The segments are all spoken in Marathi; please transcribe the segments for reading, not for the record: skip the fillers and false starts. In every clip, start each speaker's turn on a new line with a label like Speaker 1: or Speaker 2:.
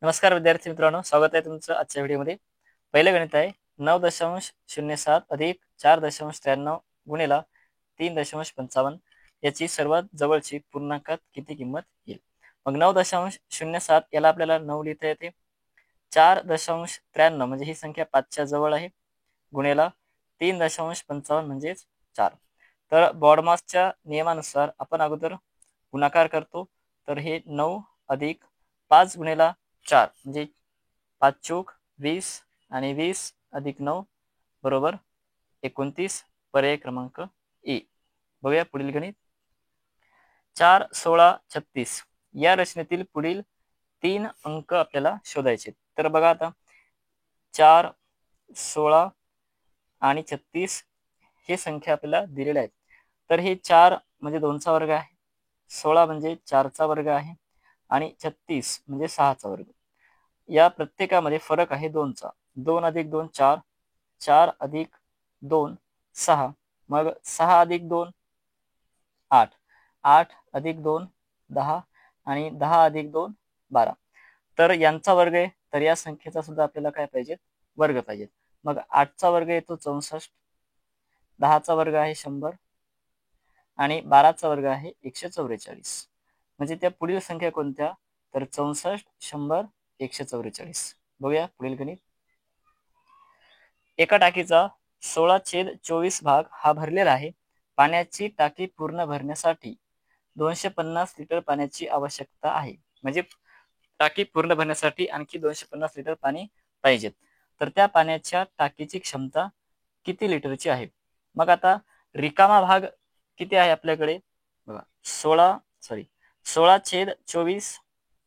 Speaker 1: नमस्कार विद्यार्थी मित्रांनो, स्वागत आहे तुमचं आजच्या व्हिडिओमध्ये। पहिलं गणित आहे 9.07 अधिक 4.93 गुणिला 3.55 याची सर्वात जवळची पूर्णांकात किती किंमत येईल। मग 9.07 याला आपल्याला 9 लिहिता येते, 4.93 म्हणजे ही संख्या 5च्या जवळ आहे, गुणिला 3.55 म्हणजेच 4। तर बॉडमासच्या नियमानुसार आपण अगोदर गुणाकार करतो, तर हे 9 अधिक 5 गुणिला 4 म्हणजे 5 चौक 20 आणि 20 अधिक 9 बरोबर 29, पर्याय क्रमांक ए। बघूया पुढील गणित। 4, 16, 36 या रचनेतील पुढील 3 अंक आपल्याला शोधायचे। तर बघा आता 4, 16 आणि 36 हे संख्या आपल्याला दिलेल्या आहेत। तर हे 4 म्हणजे 2चा वर्ग आहे, 16 म्हणजे 4चा वर्ग आहे आणि 36 म्हणजे 6चा वर्ग। या प्रत्येकामध्ये फरक आहे 2चा। 2 अधिक 2 4, 4 अधिक 2 6, मग 6 अधिक 2 8, 8 अधिक 2 10 आणि 10 अधिक 2 12। तर यांचा वर्ग आहे, तर या संख्येचा सुद्धा आपल्याला काय पाहिजे, वर्ग पाहिजे। मग 8चा वर्ग येतो 64, 10चा वर्ग आहे 100 आणि 12चा वर्ग आहे 144। म्हणजे त्या पुढील संख्या कोणत्या, तर 64, 100, 144। बघूया पुढील गणित। एका टाकीचा 16/24 भाग हा भरलेला आहे। पाण्याची टाकी पूर्ण भरण्यासाठी 250 लिटर पाण्याची आवश्यकता आहे। म्हणजे टाकी पूर्ण भरण्यासाठी आणखी 250 लिटर पाणी पाहिजे। तर त्या पाण्याच्या टाकीची क्षमता किती लिटरची आहे। मग आता रिकामा भाग किती आहे आपल्याकडे, बघा 16/24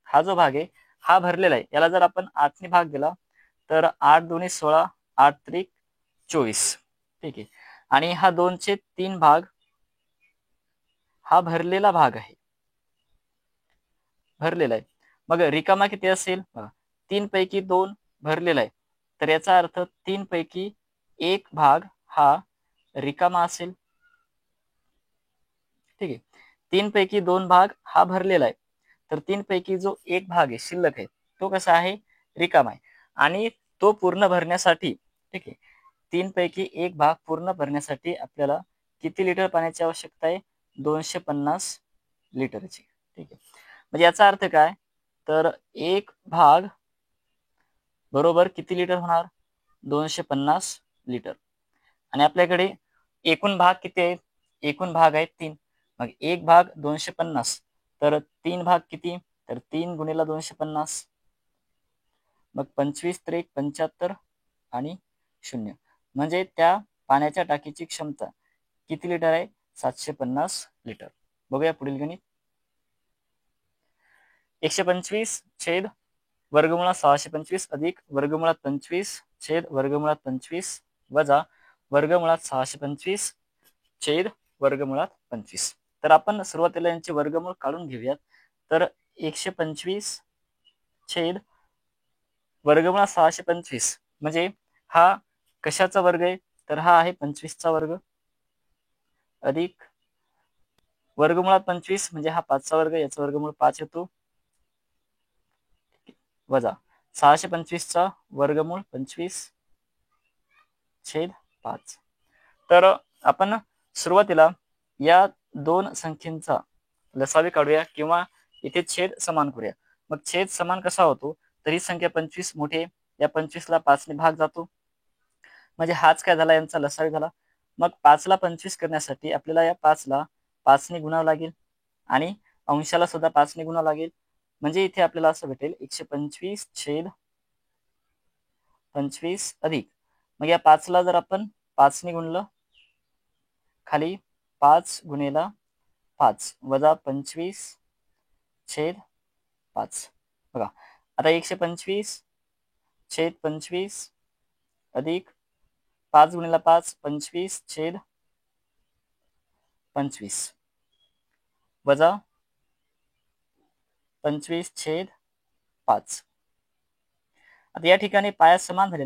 Speaker 1: हा जो भाग आहे हा भरलेला आहे। याला जर आपण 8 ने भाग दिला तर 8 दुनी 16, 8 त्रिक 24, ठीक आहे। आणि हा 2/3 भाग हा भरलेला भाग आहे, भरलेला आहे। मग रिकामा किती असेल, 3 पैकी 2 भरलेला आहे, तर याचा अर्थ 3 पैकी 1 भाग हा रिकामा असेल, ठीक आहे। 3 पैकी 2 भाग हा भरलेला आहे, तर 3 पैकी जो 1 भाग आहे शिल्लक आहे तो कसा आहे, रिकामा आहे। आणि तो पूर्ण भरण्यासाठी, ठीक आहे, 3 पैकी 1 भाग पूर्ण भरण्यासाठी आपल्याला किती लिटर पाण्याची आवश्यकता आहे, 250 लिटरची, ठीक आहे। म्हणजे याचा अर्थ काय, तर 1 भाग बरोबर किती लिटर होणार, 250 लिटर। आणि आपल्याकडे एकूण भाग किती आहेत, एकूण भाग आहेत 3, मग 1 भाग 250, तर 3 भाग किती, तर 3 गुणिला 250, मग 25 त्रिक 75 आणि 0, म्हणजे त्या पाण्याच्या टाकीची क्षमता किती लिटर आहे, 750 लिटर। बघूया पुढील गणित। 125 छेद वर्गमुळात 625 अधिक वर्गमुळात 25 छेद वर्गमुळात 25 वजा वर्गमुळात 625 छेद वर्गमुळात 25। तर आपण सुरुवातीला यांचे वर्गमूळ काढून घेऊयात। तर 125 छेद वर्गमुळात 625 म्हणजे हा कशाचा वर्ग आहे, तर हा आहे 25चा वर्ग, अधिक वर्गमुळात 25 म्हणजे हा 5चा वर्ग, याचा वर्गमूळ 5 येतो, वजा 625चा वर्गमूळ 25 छेद 5। तर आपण सुरुवातीला या दोन संख्येचा लसावी काढूया किंवा इथे छेद समान करूया। मग छेद समान कसा होतो, तर ही संख्या 25 मोठी आहे, या 25 ला 5 ने भाग जातो, म्हणजे हाच काय झाला, यांचा लसावी झाला। मग 5 ला 25 करण्यासाठी आपल्याला या 5 ला 5 ने गुणावं लागेल आणि अंशाला सुद्धा 5 ने गुणावं लागेल, म्हणजे इथे आपल्याला असं भेटेल 125 छेद 25 अधिक, मग या 5 ला जर आपण 5 ने गुणलं, खाली 5 गुणिला 5 वजा 25 छेद 5। बघा आता 125 छेद 25 अधिक 5 गुणिला 5 25 छेद 25 वजा 25 छेद 5। आता या ठिकाणी पाया समान झाले,